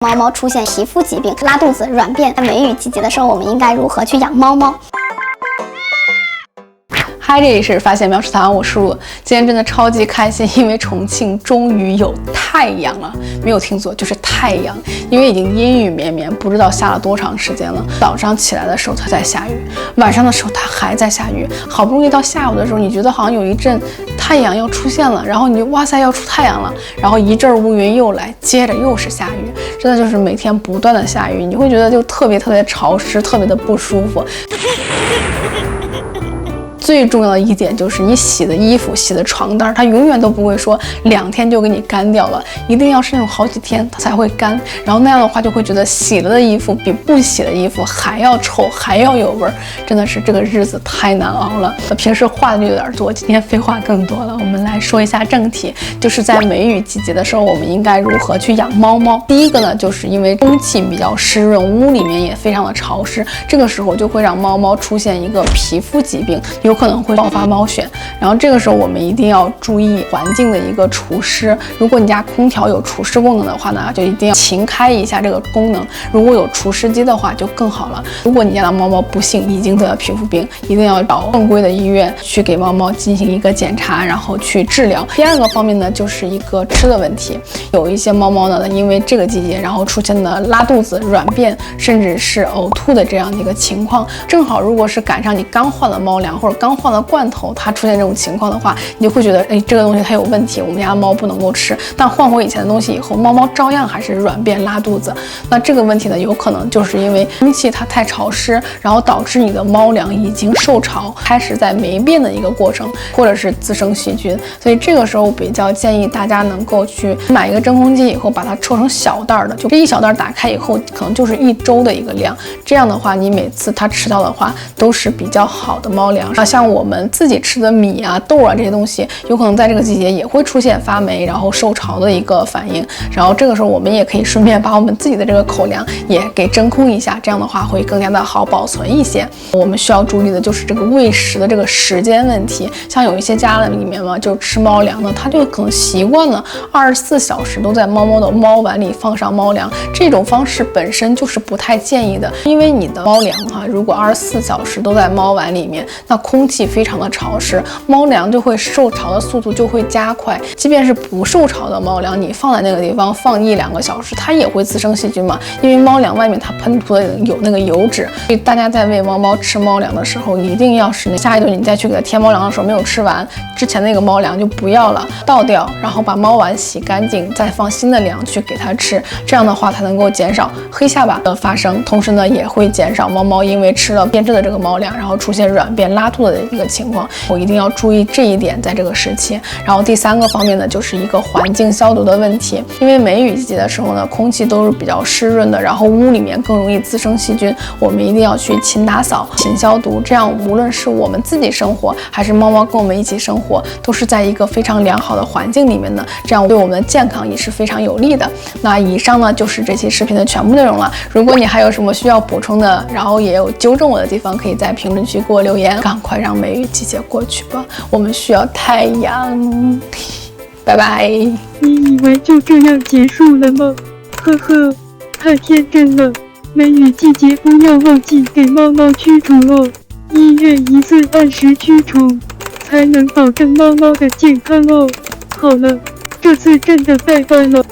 猫猫出现皮肤疾病、拉肚子、软便，在梅雨季节的时候，我们应该如何去养猫猫？嗨，这里是发现喵食堂，我是露。今天真的超级开心，因为重庆终于有太阳了，没有听错，就是太阳。因为已经阴雨绵绵，不知道下了多长时间了。早上起来的时候它在下雨，晚上的时候它还在下雨，好不容易到下午的时候，你觉得好像有一阵太阳要出现了，然后你就哇塞要出太阳了，然后一阵乌云又来，接着又是下雨，真的就是每天不断的下雨，你会觉得就特别潮湿，特别的不舒服。最重要的一点就是你洗的衣服、洗的床单，它永远都不会说2天就给你干掉了，一定要是那种好几天它才会干。然后那样的话就会觉得洗了的衣服比不洗的衣服还要臭，还要有味儿，真的是这个日子太难熬了。平时话的就有点多，今天废话更多了。我们来说一下正题，就是在梅雨季节的时候，我们应该如何去养猫猫。第一个呢，就是因为空气比较湿润，屋里面也非常的潮湿，这个时候就会让猫猫出现一个皮肤疾病，有可能会爆发猫癣。然后这个时候我们一定要注意环境的一个除湿，如果你家空调有除湿功能的话呢，就一定要勤开一下这个功能，如果有除湿机的话就更好了。如果你家的猫猫不幸已经得了皮肤病，一定要找正规的医院去给猫猫进行一个检查，然后去治疗。第二个方面呢，就是一个吃的问题，有一些猫猫呢，因为这个季节然后出现了拉肚子、软便，甚至是呕吐的这样的一个情况，正好如果是赶上你刚换了猫粮或者刚换了罐头，它出现这种情况的话，你就会觉得这个东西它有问题，我们家的猫不能够吃。但换回以前的东西以后，猫猫照样还是软便拉肚子。那这个问题呢，有可能就是因为空气它太潮湿，然后导致你的猫粮已经受潮，开始在霉变的一个过程，或者是滋生细菌。所以这个时候比较建议大家能够去买一个真空机以后，把它抽成小袋的，就这一小袋打开以后，可能就是1周的一个量。这样的话，你每次它吃到的话都是比较好的猫粮。像我们自己吃的米啊、豆啊这些东西，有可能在这个季节也会出现发霉，然后受潮的一个反应。然后这个时候我们也可以顺便把我们自己的这个口粮也给真空一下，这样的话会更加的好保存一些。我们需要注意的就是这个喂食的这个时间问题。像有一些家里面嘛，就吃猫粮呢，它就可能习惯了24小时都在猫猫的猫碗里放上猫粮，这种方式本身就是不太建议的。因为你的猫粮如果24小时都在猫碗里面，那空气非常的潮湿，猫粮就会受潮的速度就会加快。即便是不受潮的猫粮，你放在那个地方放1-2个小时，它也会滋生细菌嘛。因为猫粮外面它喷涂的有那个油脂，所以大家在喂猫猫吃猫粮的时候，一定要是下一顿你再去给它添猫粮的时候没有吃完，之前那个猫粮就不要了，倒掉，然后把猫碗洗干净，再放新的粮去给它吃。这样的话，它能够减少黑下巴的发生，同时呢，也会减少猫猫因为吃了变质的这个猫粮，然后出现软便拉肚子的一个情况。我一定要注意这一点，在这个时期。然后第3个方面呢，就是一个环境消毒的问题。因为梅雨季节的时候呢，空气都是比较湿润的，然后屋里面更容易滋生细菌，我们一定要去勤打扫、勤消毒。这样无论是我们自己生活，还是猫猫跟我们一起生活，都是在一个非常良好的环境里面的，这样对我们的健康也是非常有利的。那以上呢，就是这期视频的全部内容了。如果你还有什么需要补充的，然后也有纠正我的地方，可以在评论区给我留言。赶快让梅雨季节过去吧，我们需要太阳。拜拜。你以为就这样结束了吗？呵呵，太天真了。梅雨季节不要忘记给猫猫驱虫哦，1月1次按时驱虫，才能保证猫猫的健康哦。好了，这次真的拜拜了。